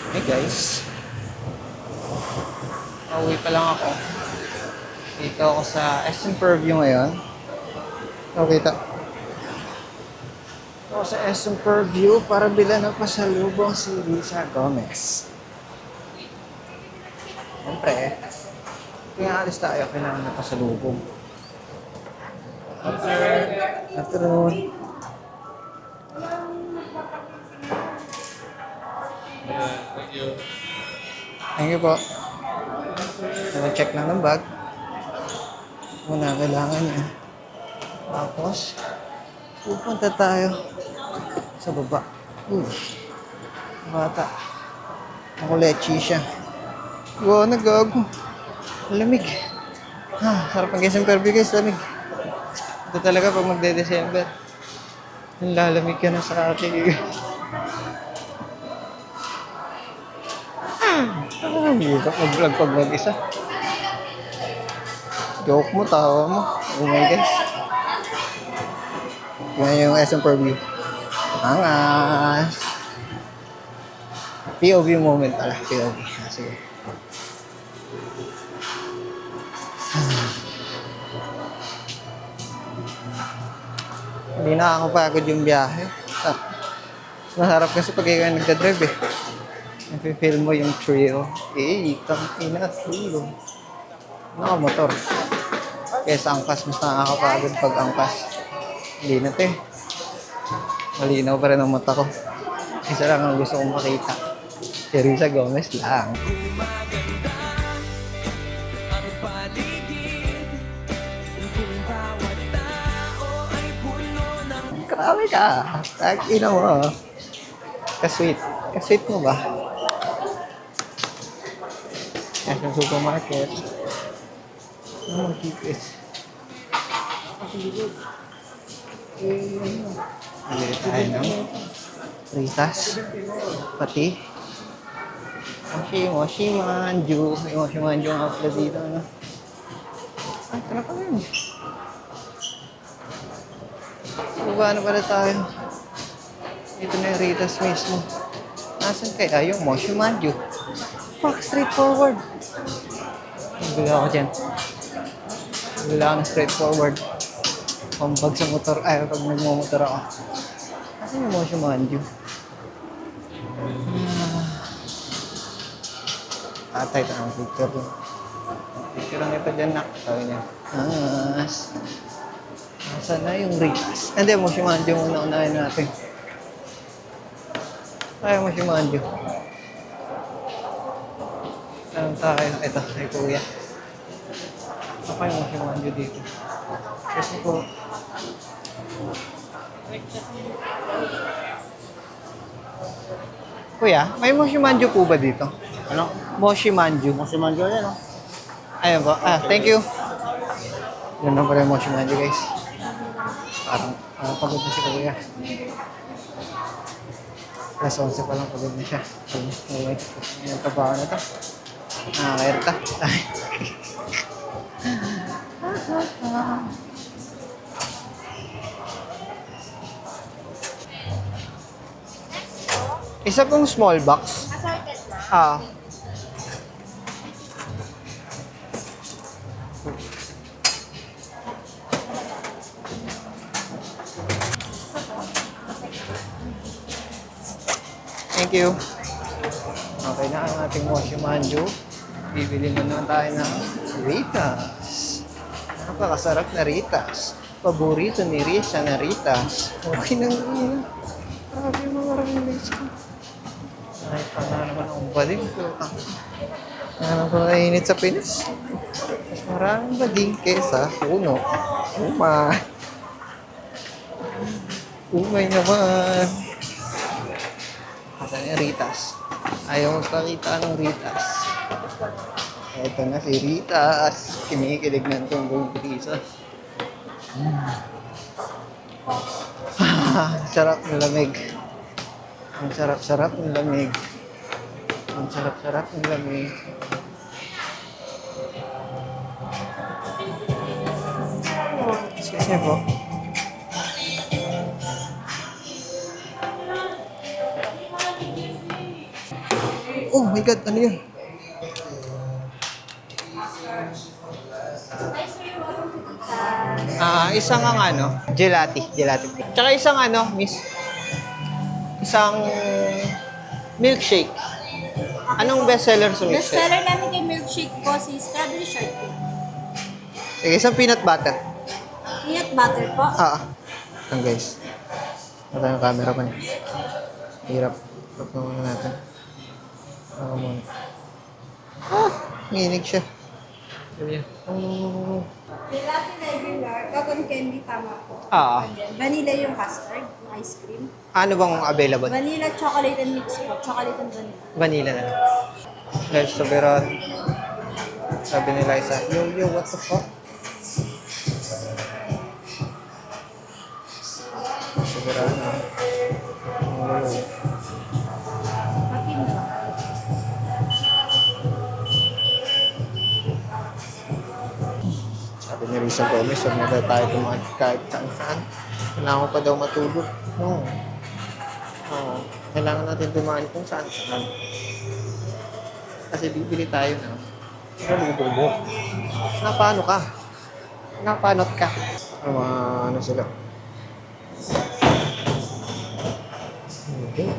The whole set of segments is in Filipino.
Hey guys, pauwi pa lang ako. Dito ako sa SM Purview ngayon. Kita. Ako sa SM Purview para bilan ng pasalubong si Lisa Gomez. Siyempre, kaya alis tayo, kailangan na pasalubong. Afternoon. Thank you. Thank you po. Check lang ng bag. Muna kailangan niya. Tapos, pupunta tayo sa baba. Uy, bata. Nakulechi siya. Wow, nagago. Lamig. Sarap ang SM Purview guys, lamig. Ito talaga pag magde-December. Lalamig ka na sa ating. Hirap mag-vlog pag mag-isa. Joke mo, tawa mo. Oh my gosh. Yan yung SM Purview. Angas. POV moment pala. POV. Sige. Hindi nakakapagod yung biyahe. Masarap kasi pag ikaw nagdadrive eh. Nafe-feel mo yung thrill. Tangina, tulog. Nakamotor. Kesa angkas, mas nakakapagod pag angkas. Hindi na te. Malinaw pa rin ang mata ko. Isa lang ang gusto kong makita. Si Risa Gomez lang. Grabe ka. Tag-ina mo. Kasweet. Kasweet mo ba? Yan sa supermarket. Ano mag-GPS? Bili tayo ng Ritas. Pati. Moshi Manju. May Moshi Manju ang upload dito. Ano? Ay, tara pa rin. Baba na pala tayo. Ito na yung Ritas mismo. Nasaan kaya yung Moshi Manju? Fuck, straightforward. Bigla ako dyan. Bigla ako ng straightforward. Pambag sa motor. Ay, pag nagmamotor ako. Nasaan yung Moshi Manju? Tatay, ito ang picture dun. Picture lang ito dyan, nak. Sabi niya. Nasaan na yung Ritas? Hindi, Moshi Manju muna unahin natin. Ay, Moshi Manju. Saan tayo? Ito, ay kuya. Ako yung Moshi Manju dito. Kasi po. Kuya, may Moshi Manju po ba dito? Ano? Moshi Manju. Moshi Manju yan, no? Ayun po. Thank you. Yun na pala yung Moshi Manju, guys. Parang pagod na si kuya. Alas 11 pa lang pagod na siya. Anyway, yung trabaho na to. Nakakairita. Isa pong small box. Assorted na. Thank you. Okay na ang ating Moshi Manju. Bibili na naman tayo ng Ritas. Napakasarap na Ritas. Paborito ni Risa na Ritas. Okay na yun. Grabe yung mga release ko. Ay, pa nga naman ang bading ko. Ano ko nainit sa Pinas? Mas maraming bading kesa puno. Umay. Umay naman. Asan yung Ritas? Ayaw magpakita ng Ritas. Eto na si Ritas. Kinikilig na itong buong Risa. Sarap ng lamig. Ang sarap-sarap ng lamig. Ang sarap-sarap ng lamig. Excuse me po. Oh my God, ano yun? Isang ang ano, gelati. Tsaka isang ano, miss, isang milkshake. Anong bestseller sa milkshake? Bestseller namin kay milkshake po si strawberry shortcake. Sige, isang peanut butter. Peanut butter po. Ang guys. Wala yung camera pa niya. Hirap. Hirap naman natin. Ako muna. Nginig siya. Sabi niya. Gelati regular, cotton candy tama po. Ah. And then, vanilla yung custard, yung ice cream. Ano bang available? Vanilla, chocolate, and mix po. Chocolate and vanilla. Vanilla na lang. Guys, soberon. Sabi ni Liza, yo, what the fuck? Soberon na. Matin ba? Sabi ni Risa Gomez, huwag na daw tayo tumahan kahit saan. Kailangan ko pa daw matulog. No. Oo. Kailangan natin tumahan kung saan. Kasi bibili tayo na. Nalubo. Napano ka? Napanot ka? Ano sila? Okay.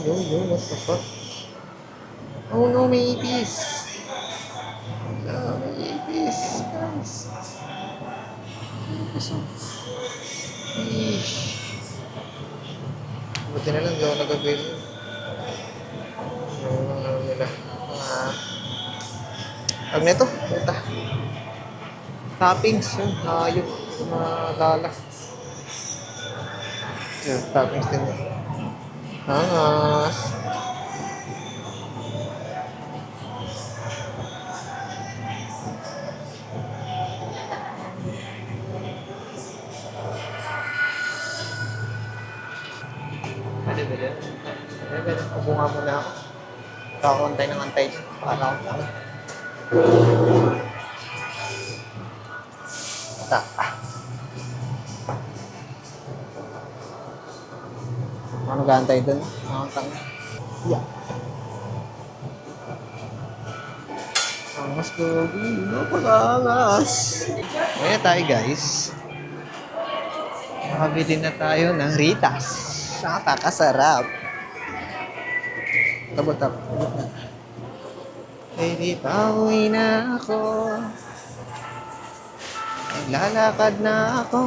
Yo, what the fuck? Oh no, may ipis. May ipis, guys. Ipis, oh. Ish. Buti na lang, di ako nagagawin. Ano nila? Pag nito, puta. Toppings, yun. Hayop. Mga lala. Yun, toppings din yun. Angas. Pwede. Upo nga muna ako. Kakauntay ng antay. Para ako lang. Ta. Ano gantay dun? Nakakang. Yeah. Angas ko. Napaka-angas. Ngayon tayo guys. Makabili na tayo ng Ritas. Napakasarap. Tabot na. Baby, pauwi na ako. Lalakad na ako.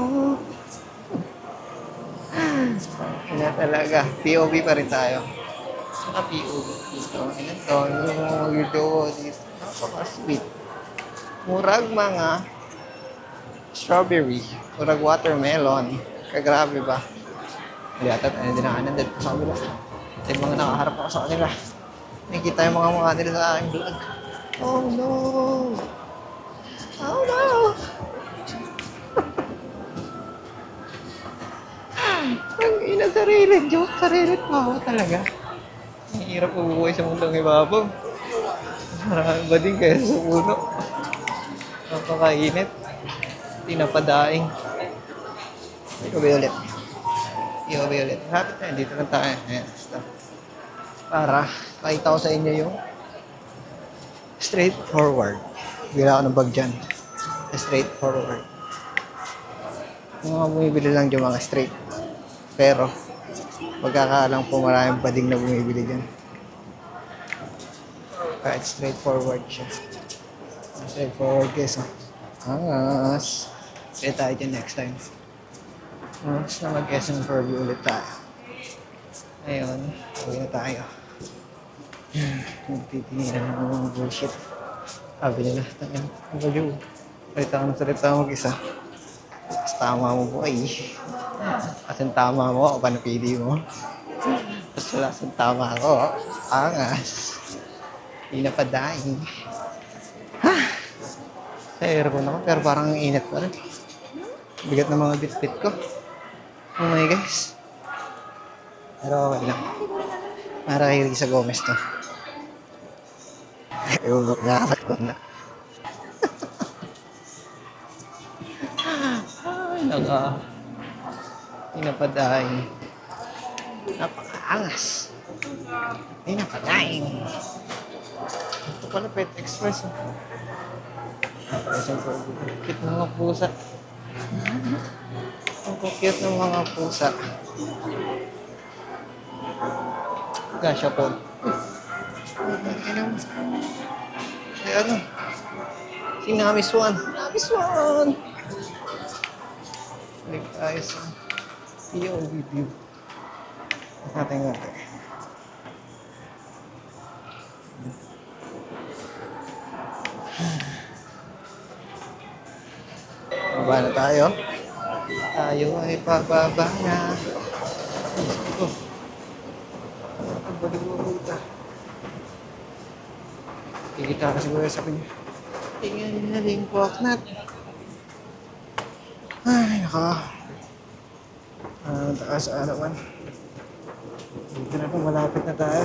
Ina talaga. POV pa rin tayo. Saka POV dito. Ito. Napaka-sweet. Murag mga strawberry. Murag watermelon. Kagrabe ba? Hindi ata tayo dinaanan dito sa kabila. Ito yung mga nakaharap ako sa kanila. Nakikita yung mga mukha nila sa aking vlog. Oh no! Oh no! Ang ina sarili. Joke sarili. Tawa talaga. Ang hirap ubuhay sa mundong ibabaw. Marami ba din kaya sa puno? Napakainit. Tinapadaing. Ikaw ba ulit? Rapid na, dito lang tayo. Ayan, stop. Para pakita ko sa inyo yung straightforward. Bila ako ng bag dyan. Straightforward. Yung mga bumibili lang dyan mga straight. Pero, magkakaalang po maraming bading na bumibili dyan. Kahit straightforward siya. Straightforward guys. Angas. Kaya tayo dyan next time. Mas na mag-SM Fairview ulit tayo. Ngayon, uwi na tayo. Nagtitinginan ng mga bullshit. Sabi nila, ang baliw. Salita mag-isa. Mas tama mo po ay. Kasi tama mo, ako pa napili mo. Tapos wala sa tama ako. Angas. Hindi na pa daing. Sa aircon ako, pero parang init pa rin. Bigat ng mga bit-bit ko. Oh my guys. Pero okay lang. Para kay Risa Gomez to. Ewan ko, nakakasakto na. Ay, pinapadahin. Napakaangas. Ay, nakakain. Ito pala, Pet Express. Oh. Cute ng mga pusa. Ang cute ng mga pusa. Gasha po. Ay, ano? Si Nami Swan. Nami Swan! Balik tayo sa POV view. Natin natin. Baba na tayo. Tayo ay pababa na. Oh. Ang baliw-baliw. Kikita ka siguro sa kanya. Tingnan na rin po, Knat. Ay, naka. Taas arawan. Dito na po, malapit na tayo.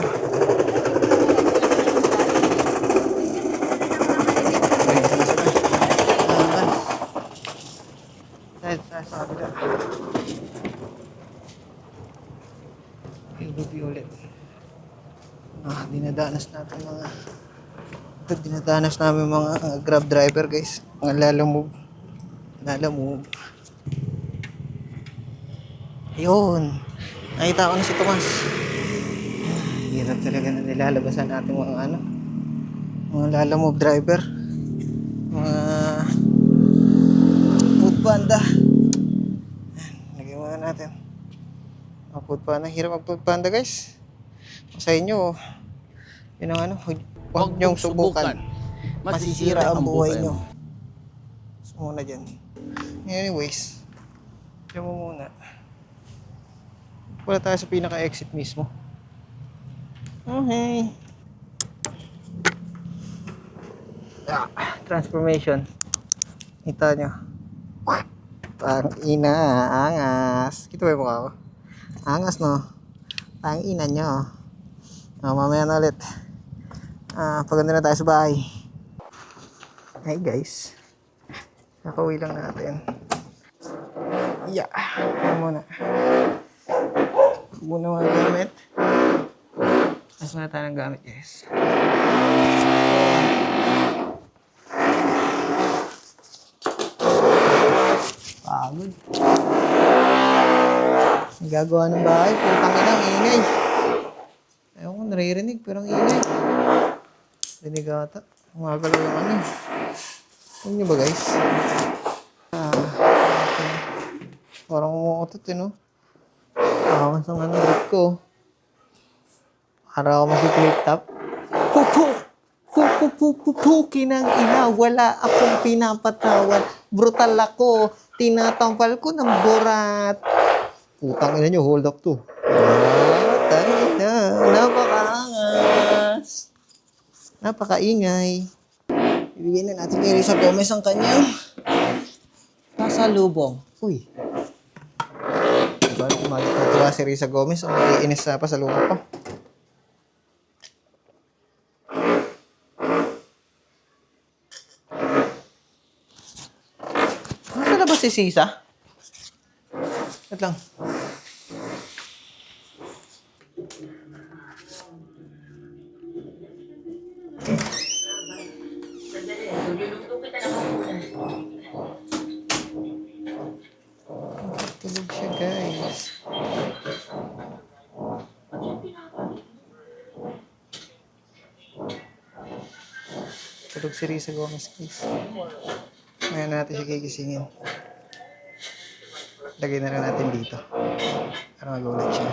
Ay, ito na sila. Tayo sa kabila. Ibuti ulit. Dinadanas natin mga... Ito, dinadanas namin mga Grab driver, guys. Mga lalamove. Lalamove. Ayun. Nakita ko na si Tomas. Hirap talaga na nilalabasan natin mga ano. Mga lalamove driver. Mga food panda. Lagyan muna natin. Mga food panda. Hirap mag food panda, guys. Sa inyo, yun ang ano. Huwag niyong subukan. Masisira ang buhay niyo. So, muna dyan. Anyways, dyan mo muna. Wala tayo sa pinaka-exit mismo. Okay. Transformation. Kita nyo. Tang-ina, angas. Kita ba yung mukha ko? Angas, no? Tang-ina nyo. Mamaya na ulit. Paganda na tayo sa bahay. Hi guys. Nakauwi lang natin. Yeah. Ito muna. Muna mga gamit. Mas muna tayo ng gamit, guys. Pagod. Nagagawa ng bahay. Putang ina, ang ingay. Ayaw ko, naririnig, pero ang ingay. Rinig ata. Umagalaw yung ano. Alam nyo ba, guys? Okay. Parang umuutot, no? Awas ang ano, grip ko. Para ako mag-flip top. Pupukin ang ina. Wala akong pinapatawad. Brutal ako. Tinatampal ko ng burat. Putang ina nyo, hold up to. Tayo na. Napakaangas. Napakaingay. Ibigay na natin kay Risa Gomez ang kanyang pasalubong. Uy. Diba, natuwa si Risa Gomez o maiinis na pa sa lupa pa. Nasa na ba si Sisa? Wait lang. Tulog siya, guys. Tulog si Risa Gomez, guys. Ngayon natin siya gigisingin. Lagay na lang natin dito. Para magulat siya.